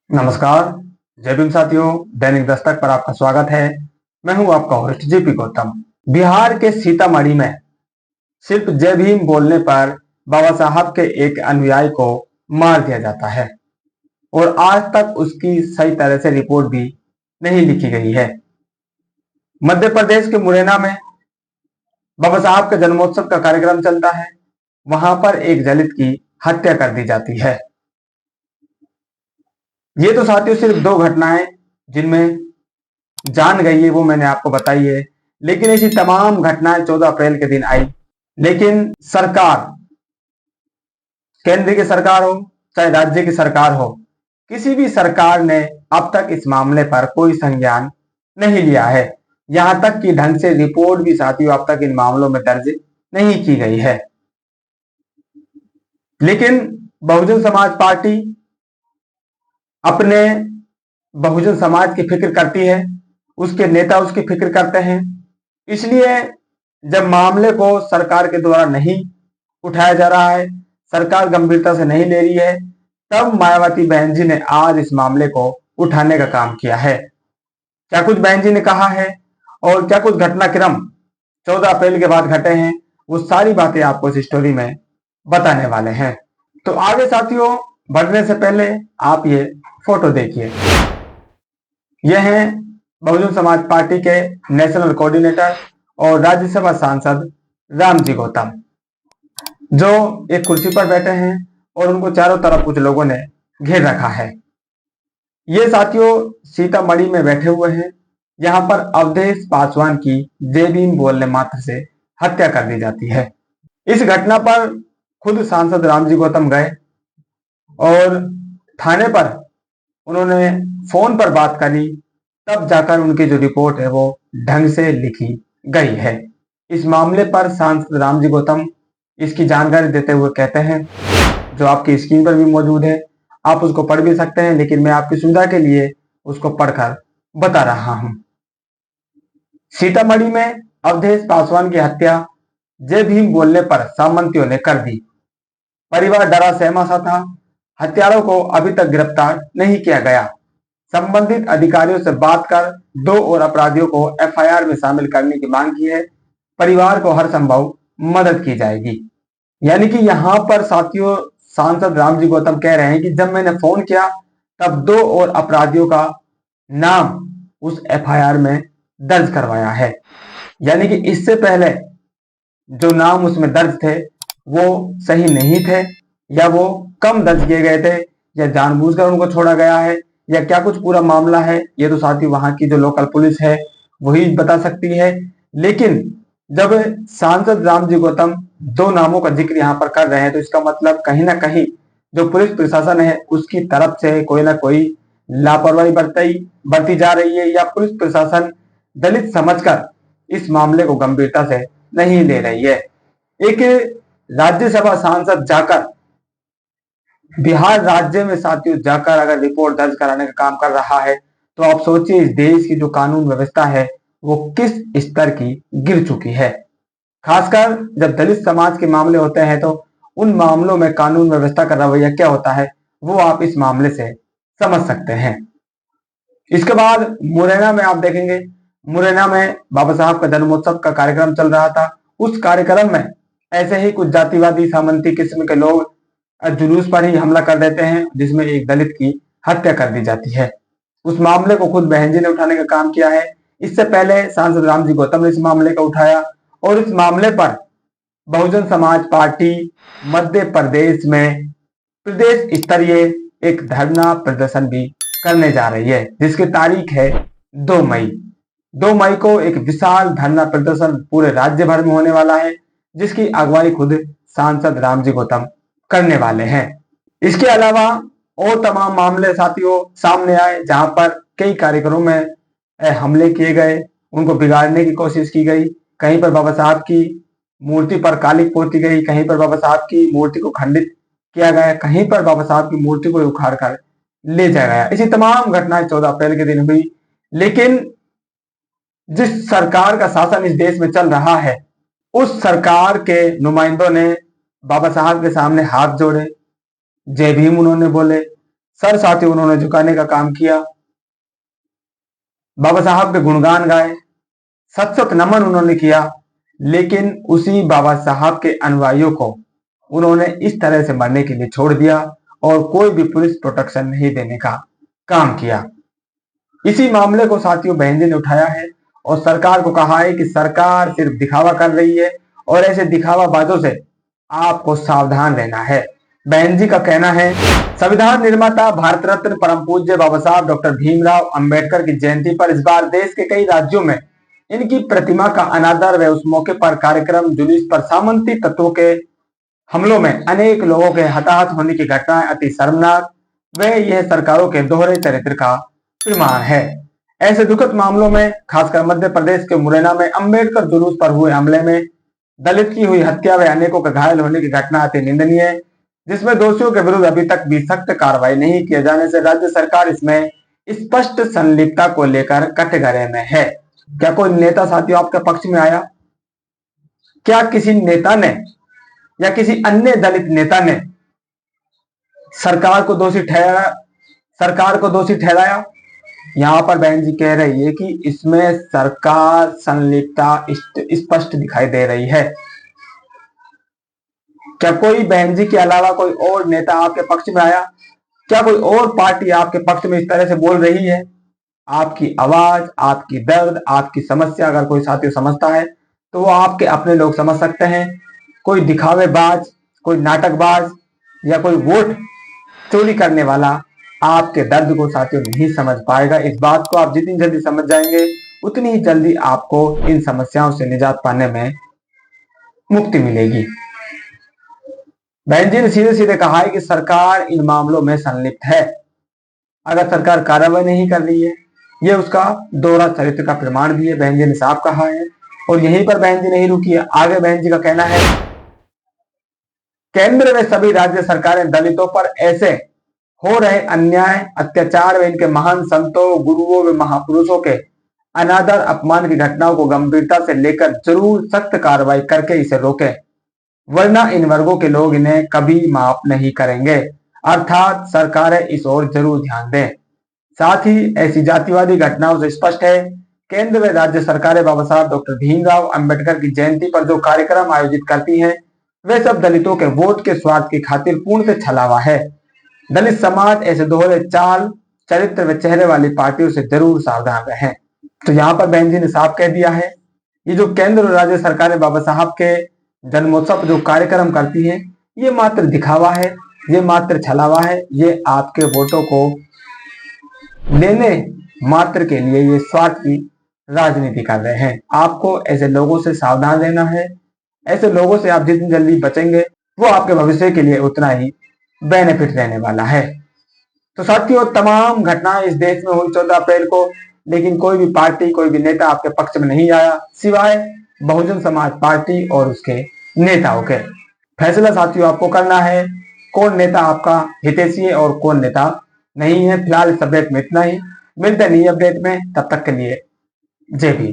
नमस्कार। जय भीम साथियों, दैनिक दस्तक पर आपका स्वागत है। मैं हूं आपका होस्ट जेपी गौतम। बिहार के सीतामढ़ी में सिर्फ जय भीम बोलने पर बाबा साहब के एक अनुयायी को मार दिया जाता है और आज तक उसकी सही तरह से रिपोर्ट भी नहीं लिखी गई है। मध्य प्रदेश के मुरैना में बाबा साहब के जन्मोत्सव का कार्यक्रम चलता है। वहां पर एक दलित की हत्या कर दी जाती है। ये तो साथियों सिर्फ दो घटनाएं जिनमें जान गई है वो मैंने आपको बताई है, लेकिन ऐसी तमाम घटनाएं 14 अप्रैल के दिन आई। लेकिन सरकार, केंद्र की सरकार हो चाहे राज्य की सरकार हो, किसी भी सरकार ने अब तक इस मामले पर कोई संज्ञान नहीं लिया है। यहां तक कि ढंग से रिपोर्ट भी साथियों अब तक इन मामलों में दर्ज नहीं की गई है। लेकिन बहुजन समाज पार्टी अपने बहुजन समाज की फिक्र करती है, उसके नेता उसकी फिक्र करते हैं। इसलिए जब मामले को सरकार के द्वारा नहीं उठाया जा रहा है, सरकार गंभीरता से नहीं ले रही है, तब मायावती बहन जी ने आज इस मामले को उठाने का काम किया है। क्या कुछ बहन जी ने कहा है और क्या कुछ घटनाक्रम 14 अप्रैल के बाद घटे हैं, वो सारी बातें आपको इस स्टोरी में बताने वाले हैं। तो आगे साथियों बढ़ने से पहले आप ये फोटो देखिए। यह हैं बहुजन समाज पार्टी के नेशनल कोऑर्डिनेटर और राज्यसभा सांसद रामजी गौतम, जो एक कुर्सी पर बैठे हैं और उनको चारों तरफ कुछ लोगों ने घेर रखा है। ये साथियों सीतामढ़ी में बैठे हुए हैं। यहाँ पर अवधेश पासवान की जय भीम बोलने मात्र से हत्या कर दी जाती है। इस घटना पर खुद सांसद रामजी गौतम गए और थाने पर उन्होंने फोन पर बात करी, तब जाकर उनकी जो रिपोर्ट है वो ढंग से लिखी गई है। इस मामले पर सांसद रामजी गौतम इसकी जानकारी देते हुए कहते हैं, जो आपकी स्क्रीन पर भी मौजूद है, आप उसको पढ़ भी सकते हैं, लेकिन मैं आपकी सुविधा के लिए उसको पढ़कर बता रहा हूं। सीतामढ़ी में अवधेश पासवान की हत्या जय भीम बोलने पर सामंतियों ने कर दी। परिवार डरा सहमा सा था। हत्यारों को अभी तक गिरफ्तार नहीं किया गया। संबंधित अधिकारियों से बात कर 2 और अपराधियों को एफआईआर में शामिल करने की मांग की है। परिवार को हर संभव मदद की जाएगी। यानी कि यहां पर साथियों सांसद रामजी गौतम कह रहे हैं कि जब मैंने फोन किया तब 2 और अपराधियों का नाम उस एफआईआर में दर्ज करवाया है। यानी कि इससे पहले जो नाम उसमें दर्ज थे वो सही नहीं थे, या वो कम दर्ज किए गए थे, या जानबूझकर उनको छोड़ा गया है, या क्या कुछ पूरा मामला है, ये तो साथ ही वहां की जो लोकल पुलिस है वही बता सकती है। लेकिन जब सांसद रामजी गौतम 2 नामों का जिक्र यहाँ पर कर रहे हैं, तो इसका मतलब कहीं ना कहीं जो पुलिस प्रशासन है उसकी तरफ से कोई ना कोई लापरवाही बरती जा रही है, या पुलिस प्रशासन दलित समझकर इस मामले को गंभीरता से नहीं ले रही है। एक राज्यसभा सांसद जाकर बिहार राज्य में साथियों जाकर अगर रिपोर्ट दर्ज कराने का काम कर रहा है, तो आप सोचिए इस देश की जो कानून व्यवस्था है वो किस स्तर की गिर चुकी है। खासकर जब दलित समाज के मामले होते हैं तो उन मामलों में कानून व्यवस्था का रवैया क्या होता है वो आप इस मामले से समझ सकते हैं। इसके बाद मुरैना में आप देखेंगे, मुरैना में बाबा साहब का जन्मोत्सव का कार्यक्रम चल रहा था। उस कार्यक्रम में ऐसे ही कुछ जातिवादी सामंती किस्म के लोग जुलूस पर ही हमला कर देते हैं, जिसमें एक दलित की हत्या कर दी जाती है। उस मामले को खुद बहन जी ने उठाने का काम किया है। इससे पहले सांसद रामजी गौतम ने इस मामले को उठाया और इस मामले पर बहुजन समाज पार्टी मध्य प्रदेश में प्रदेश स्तरीय एक धरना प्रदर्शन भी करने जा रही है, जिसकी तारीख है 2 मई। 2 मई को एक विशाल धरना प्रदर्शन पूरे राज्य भर में होने वाला है, जिसकी अगुवाई खुद सांसद रामजी गौतम करने वाले हैं। इसके अलावा और तमाम मामले साथियों सामने आए, जहां पर कई कार्यक्रमों में हमले किए गए, उनको बिगाड़ने की कोशिश की गई। कहीं पर बाबा साहब की मूर्ति पर कालिक पोती गई, कहीं पर बाबा साहब की मूर्ति को खंडित किया गया, कहीं पर बाबा साहब की मूर्ति को उखाड़ कर ले जाया गया। ऐसी तमाम घटनाएं 14 अप्रैल के दिन हुई। लेकिन जिस सरकार का शासन इस देश में चल रहा है, उस सरकार के नुमाइंदों ने बाबा साहब के सामने हाथ जोड़े, जय भीम उन्होंने बोले, सर साथियों उन्होंने झुकाने का काम किया, बाबा साहब के गुणगान गाए, सत सत नमन उन्होंने किया, लेकिन उसी बाबा साहब के अनुयायियों को उन्होंने इस तरह से मरने के लिए छोड़ दिया और कोई भी पुलिस प्रोटेक्शन नहीं देने का काम किया। इसी मामले को साथियों बहन जी ने उठाया है और सरकार को कहा है कि सरकार सिर्फ दिखावा कर रही है और ऐसे दिखावा बातों से आपको सावधान रहना है। बहन जी का कहना है, संविधान निर्माता भारत रत्न परम पूज्य बाबा साहब डॉक्टर भीमराव अंबेडकर की जयंती पर इस बार देश के कई राज्यों में इनकी प्रतिमा का अनादर व उस मौके पर कार्यक्रम जुलूस पर सामंती तत्वों के हमलों में अनेक लोगों के हताहत होने की घटनाएं अति शर्मनाक व यह सरकारों के दोहरे चरित्र का प्रमाण है। ऐसे दुखद मामलों में खासकर मध्य प्रदेश के मुरैना में अंबेडकर जुलूस पर हुए हमले में दलित की हुई हत्या व अनेकों के घायल होने की घटना अति निंदनीय है, जिसमें दोषियों के विरुद्ध अभी तक भी सख्त कार्रवाई नहीं किए जाने से राज्य सरकार इसमें स्पष्ट संलिप्तता को लेकर कटघरे में है। क्या कोई नेता साथियों आपके पक्ष में आया? क्या किसी नेता ने या किसी अन्य दलित नेता ने सरकार को दोषी ठहराया? यहां पर बहन जी कह रही है कि इसमें सरकार संलिप्तता स्पष्ट दिखाई दे रही है। क्या कोई बहन जी के अलावा कोई और नेता आपके पक्ष में आया? क्या कोई और पार्टी आपके पक्ष में इस तरह से बोल रही है? आपकी आवाज, आपकी दर्द, आपकी समस्या अगर कोई साथी समझता है तो वो आपके अपने लोग समझ सकते हैं। कोई दिखावेबाज, कोई नाटकबाज या कोई वोट चोरी करने वाला आपके दर्द को साथियों नहीं समझ पाएगा। इस बात को आप जितनी जल्दी समझ जाएंगे उतनी ही जल्दी आपको इन समस्याओं से निजात पाने में मुक्ति मिलेगी। बहन जी ने सीधे सीधे कहा है कि सरकार इन मामलों में संलिप्त है। अगर सरकार कार्रवाई नहीं कर रही है, यह उसका दोहरा चरित्र का प्रमाण भी है। बहन जी ने साफ कहा है और यहीं पर बहन जी नहीं रुकी है। आगे बहन जी का कहना है, केंद्र में सभी राज्य सरकारें दलितों पर ऐसे हो रहे अन्याय, अत्याचार व इनके महान संतों, गुरुओं व महापुरुषों के अनादर, अपमान की घटनाओं को गंभीरता से लेकर जरूर सख्त कार्रवाई करके इसे रोके, वरना इन वर्गों के लोग इन्हें कभी माफ नहीं करेंगे। अर्थात सरकारें इस ओर जरूर ध्यान दें। साथ ही ऐसी जातिवादी घटनाओं से स्पष्ट है, केंद्र व राज्य सरकारें बाबा साहब डॉक्टर भीमराव अंबेडकर की जयंती पर जो कार्यक्रम आयोजित करती हैं, वे सब दलितों के वोट के स्वार्थ की खातिर पूर्णतः छलावा है। दलित समाज ऐसे दोहरे चाल, चरित्र व चेहरे वाली पार्टियों से जरूर सावधान रहें। तो यहाँ पर बहन जी ने साफ कह दिया है, ये जो केंद्र और राज्य सरकारें बाबा साहब के जन्मोत्सव जो कार्यक्रम करती हैं, ये मात्र दिखावा है, ये मात्र छलावा है, ये आपके वोटों को लेने मात्र के लिए ये स्वार्थ की राजनीति कर रहे हैं। आपको ऐसे लोगों से सावधान रहना है। ऐसे लोगों से आप जितनी जल्दी बचेंगे वो आपके भविष्य के लिए उतना ही बेनिफिट रहने वाला है। तो साथियों, तमाम घटनाएं इस देश में हुई 14 अप्रैल को, लेकिन कोई भी पार्टी, कोई भी नेता आपके पक्ष में नहीं आया, सिवाय बहुजन समाज पार्टी और उसके नेताओं के। फैसला साथियों आपको करना है, कौन नेता आपका हितैषी है और कौन नेता नहीं है। फिलहाल इस अपडेट में इतना ही, मिलते नहीं अपडेट में, तब तक के लिए जय भीम।